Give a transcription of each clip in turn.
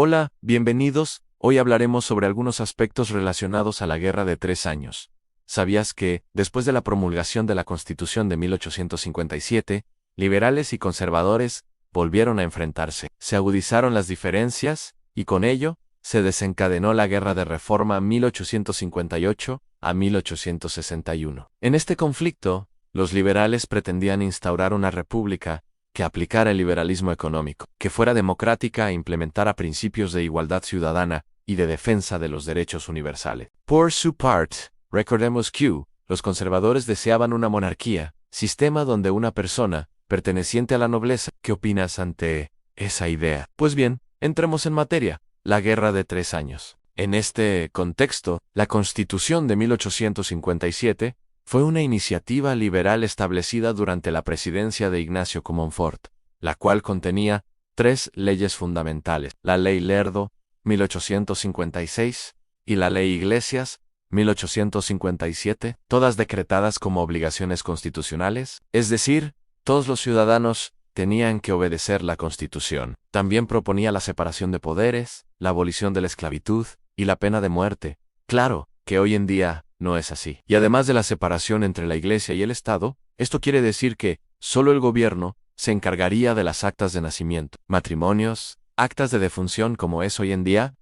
Hola, bienvenidos. Hoy hablaremos sobre algunos aspectos relacionados a la Guerra de 3 Años. ¿Sabías que, después de la promulgación de la Constitución de 1857, liberales y conservadores volvieron a enfrentarse? Se agudizaron las diferencias, y con ello, se desencadenó la Guerra de Reforma 1858 a 1861. En este conflicto, los liberales pretendían instaurar una república que aplicara el liberalismo económico, que fuera democrática e implementara principios de igualdad ciudadana y de defensa de los derechos universales. Por su parte, recordemos que los conservadores deseaban una monarquía, sistema donde una persona, perteneciente a la nobleza. ¿Qué opinas ante esa idea? Pues bien, entremos en materia, la Guerra de 3 Años. En este contexto, la Constitución de 1857 fue una iniciativa liberal establecida durante la presidencia de Ignacio Comonfort, la cual contenía 3 leyes fundamentales: la Ley Lerdo, 1856, y la Ley Iglesias, 1857, todas decretadas como obligaciones constitucionales, es decir, todos los ciudadanos tenían que obedecer la Constitución. También proponía la separación de poderes, la abolición de la esclavitud y la pena de muerte. Claro que hoy en día no es así. Y además de la separación entre la Iglesia y el Estado, esto quiere decir que solo el gobierno se encargaría de las actas de nacimiento, matrimonios, actas de defunción como es hoy en día.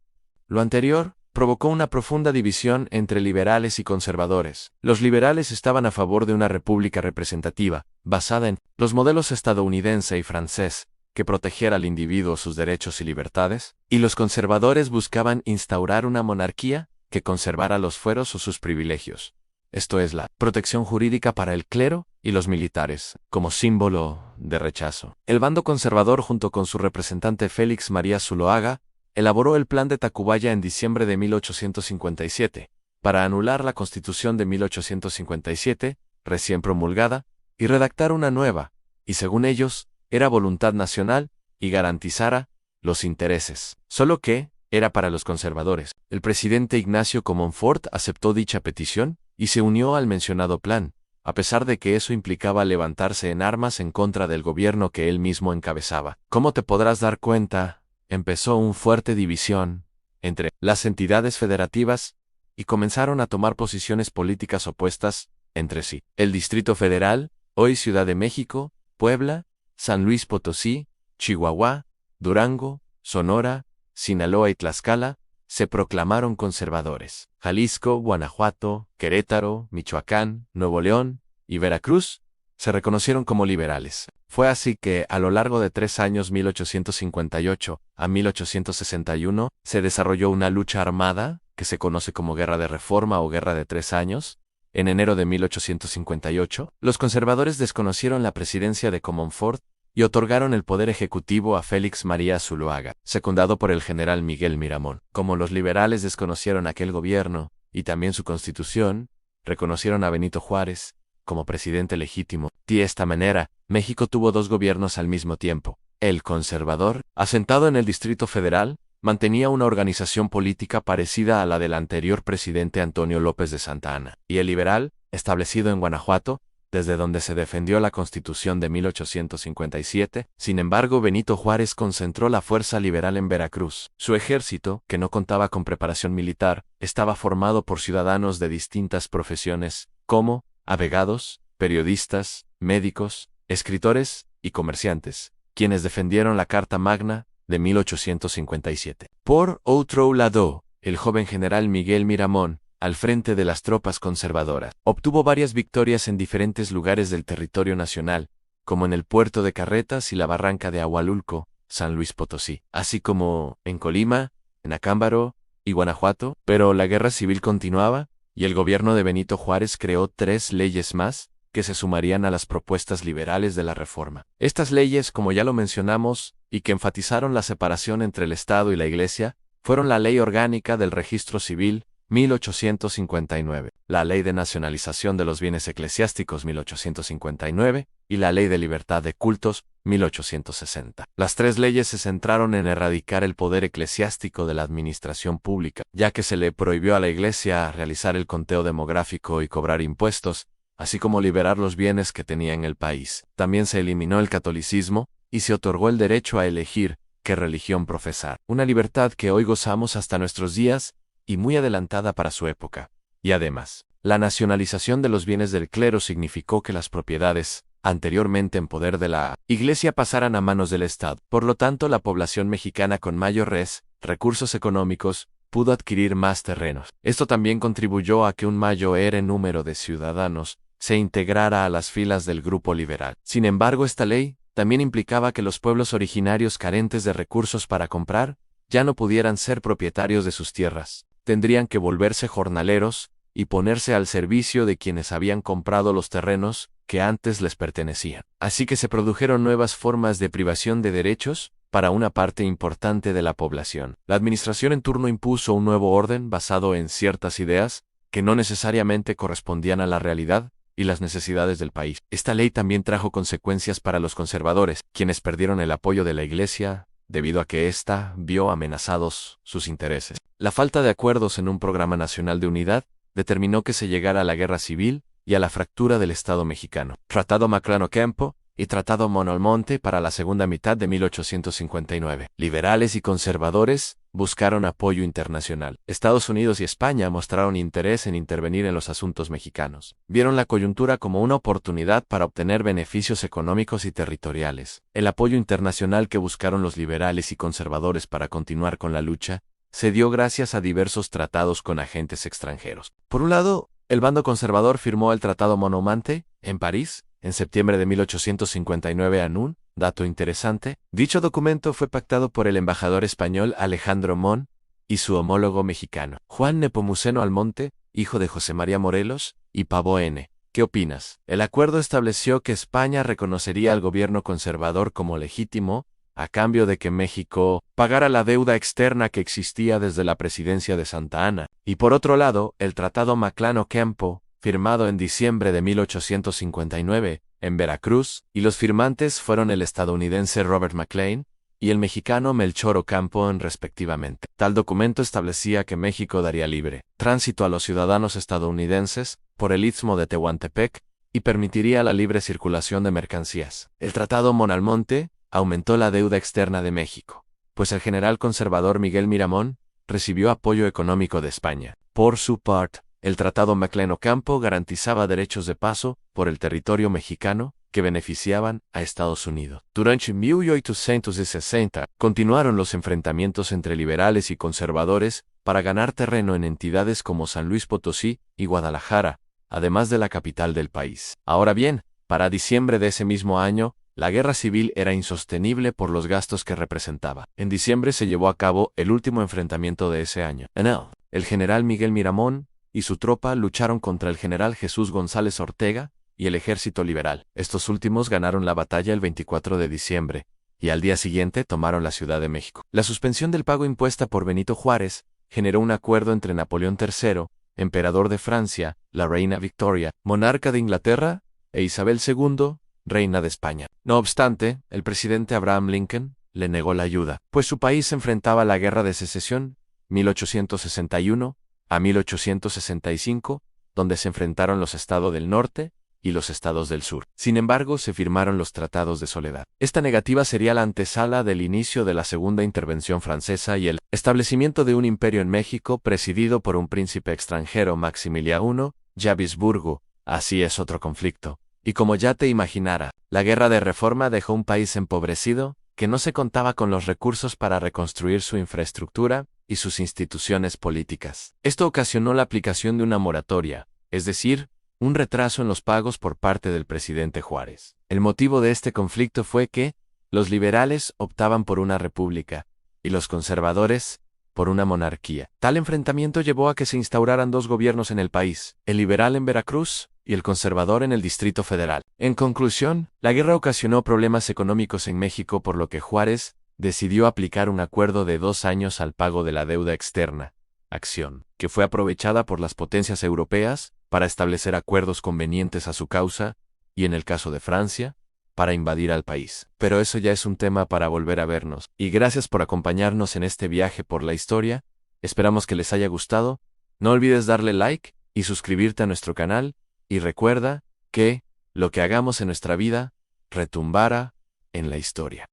Lo anterior provocó una profunda división entre liberales y conservadores. Los liberales estaban a favor de una república representativa, basada en los modelos estadounidense y francés, que protegiera al individuo sus derechos y libertades, y los conservadores buscaban instaurar una monarquía que conservara los fueros o sus privilegios. Esto es la protección jurídica para el clero y los militares, como símbolo de rechazo. El bando conservador, junto con su representante Félix María Zuloaga, elaboró el Plan de Tacubaya en diciembre de 1857, para anular la Constitución de 1857, recién promulgada, y redactar una nueva, y según ellos, era voluntad nacional y garantizara los intereses. Solo que era para los conservadores. El presidente Ignacio Comonfort aceptó dicha petición y se unió al mencionado plan, a pesar de que eso implicaba levantarse en armas en contra del gobierno que él mismo encabezaba. Como te podrás dar cuenta, empezó una fuerte división entre las entidades federativas y comenzaron a tomar posiciones políticas opuestas entre sí. El Distrito Federal, hoy Ciudad de México, Puebla, San Luis Potosí, Chihuahua, Durango, Sonora, Sinaloa y Tlaxcala se proclamaron conservadores. Jalisco, Guanajuato, Querétaro, Michoacán, Nuevo León y Veracruz se reconocieron como liberales. Fue así que, a lo largo de 3 años, 1858 a 1861, se desarrolló una lucha armada que se conoce como Guerra de Reforma o Guerra de 3 Años. En enero de 1858, los conservadores desconocieron la presidencia de Comonfort y otorgaron el poder ejecutivo a Félix María Zuloaga, secundado por el general Miguel Miramón. Como los liberales desconocieron aquel gobierno, y también su constitución, reconocieron a Benito Juárez como presidente legítimo. De esta manera, México tuvo 2 gobiernos al mismo tiempo. El conservador, asentado en el Distrito Federal, mantenía una organización política parecida a la del anterior presidente Antonio López de Santa Anna, y el liberal, establecido en Guanajuato, desde donde se defendió la Constitución de 1857. Sin embargo, Benito Juárez concentró la fuerza liberal en Veracruz. Su ejército, que no contaba con preparación militar, estaba formado por ciudadanos de distintas profesiones, como abogados, periodistas, médicos, escritores y comerciantes, quienes defendieron la Carta Magna de 1857. Por otro lado, el joven general Miguel Miramón, al frente de las tropas conservadoras, obtuvo varias victorias en diferentes lugares del territorio nacional, como en el puerto de Carretas y la barranca de Ahualulco, San Luis Potosí, así como en Colima, en Acámbaro y Guanajuato. Pero la guerra civil continuaba, y el gobierno de Benito Juárez creó 3 leyes más que se sumarían a las propuestas liberales de la reforma. Estas leyes, como ya lo mencionamos, y que enfatizaron la separación entre el Estado y la Iglesia, fueron la Ley Orgánica del Registro Civil, 1859, la Ley de Nacionalización de los Bienes Eclesiásticos, 1859, y la Ley de Libertad de Cultos, 1860. Las 3 leyes se centraron en erradicar el poder eclesiástico de la administración pública, ya que se le prohibió a la Iglesia realizar el conteo demográfico y cobrar impuestos, así como liberar los bienes que tenía en el país. También se eliminó el catolicismo y se otorgó el derecho a elegir qué religión profesar. Una libertad que hoy gozamos hasta nuestros días y muy adelantada para su época. Y además, la nacionalización de los bienes del clero significó que las propiedades, anteriormente en poder de la Iglesia, pasaran a manos del Estado. Por lo tanto, la población mexicana con mayores recursos económicos pudo adquirir más terrenos. Esto también contribuyó a que un mayor número de ciudadanos se integrara a las filas del grupo liberal. Sin embargo, esta ley también implicaba que los pueblos originarios carentes de recursos para comprar ya no pudieran ser propietarios de sus tierras. Tendrían que volverse jornaleros y ponerse al servicio de quienes habían comprado los terrenos que antes les pertenecían. Así que se produjeron nuevas formas de privación de derechos para una parte importante de la población. La administración en turno impuso un nuevo orden basado en ciertas ideas que no necesariamente correspondían a la realidad y las necesidades del país. Esta ley también trajo consecuencias para los conservadores, quienes perdieron el apoyo de la Iglesia debido a que ésta vio amenazados sus intereses. La falta de acuerdos en un programa nacional de unidad determinó que se llegara a la guerra civil y a la fractura del Estado mexicano. Tratado Maclano-Ocampo y Tratado Mon-Almonte para la segunda mitad de 1859. Liberales y conservadores buscaron apoyo internacional. Estados Unidos y España mostraron interés en intervenir en los asuntos mexicanos. Vieron la coyuntura como una oportunidad para obtener beneficios económicos y territoriales. El apoyo internacional que buscaron los liberales y conservadores para continuar con la lucha se dio gracias a diversos tratados con agentes extranjeros. Por un lado, el bando conservador firmó el Tratado Mon-Almonte en París en septiembre de 1859 en un dato interesante. Dicho documento fue pactado por el embajador español Alejandro Mon y su homólogo mexicano, Juan Nepomuceno Almonte, hijo de José María Morelos y Pavón N. ¿Qué opinas? El acuerdo estableció que España reconocería al gobierno conservador como legítimo, a cambio de que México pagara la deuda externa que existía desde la presidencia de Santa Anna. Y por otro lado, el Tratado Maclano-Ocampo, firmado en diciembre de 1859, en Veracruz, y los firmantes fueron el estadounidense Robert McLean y el mexicano Melchor Ocampo respectivamente. Tal documento establecía que México daría libre tránsito a los ciudadanos estadounidenses por el istmo de Tehuantepec y permitiría la libre circulación de mercancías. El Tratado Mon-Almonte aumentó la deuda externa de México, pues el general conservador Miguel Miramón recibió apoyo económico de España. Por su parte, el Tratado Maclano-Ocampo garantizaba derechos de paso por el territorio mexicano que beneficiaban a Estados Unidos. Durante 1860 continuaron los enfrentamientos entre liberales y conservadores para ganar terreno en entidades como San Luis Potosí y Guadalajara, además de la capital del país. Ahora bien, para diciembre de ese mismo año, la guerra civil era insostenible por los gastos que representaba. En diciembre se llevó a cabo el último enfrentamiento de ese año. En él, el general Miguel Miramón y su tropa lucharon contra el general Jesús González Ortega y el ejército liberal. Estos últimos ganaron la batalla el 24 de diciembre, y al día siguiente tomaron la Ciudad de México. La suspensión del pago impuesta por Benito Juárez generó un acuerdo entre Napoleón III, emperador de Francia, la reina Victoria, monarca de Inglaterra, e Isabel II, reina de España. No obstante, el presidente Abraham Lincoln le negó la ayuda, pues su país se enfrentaba a la Guerra de Secesión, 1861 a 1865, donde se enfrentaron los estados del norte y los estados del sur. Sin embargo, se firmaron los tratados de Soledad. Esta negativa sería la antesala del inicio de la segunda intervención francesa y el establecimiento de un imperio en México presidido por un príncipe extranjero, Maximiliano I Habsburgo. Así es otro conflicto. Y como ya te imaginara, la guerra de reforma dejó un país empobrecido, que no se contaba con los recursos para reconstruir su infraestructura y sus instituciones políticas. Esto ocasionó la aplicación de una moratoria, es decir, un retraso en los pagos por parte del presidente Juárez. El motivo de este conflicto fue que los liberales optaban por una república y los conservadores por una monarquía. Tal enfrentamiento llevó a que se instauraran dos gobiernos en el país, el liberal en Veracruz y el conservador en el Distrito Federal. En conclusión, la guerra ocasionó problemas económicos en México, por lo que Juárez decidió aplicar un acuerdo de 2 años al pago de la deuda externa, acción que fue aprovechada por las potencias europeas para establecer acuerdos convenientes a su causa y, en el caso de Francia, para invadir al país. Pero eso ya es un tema para volver a vernos. Y gracias por acompañarnos en este viaje por la historia. Esperamos que les haya gustado. No olvides darle like y suscribirte a nuestro canal. Y recuerda que lo que hagamos en nuestra vida retumbará en la historia.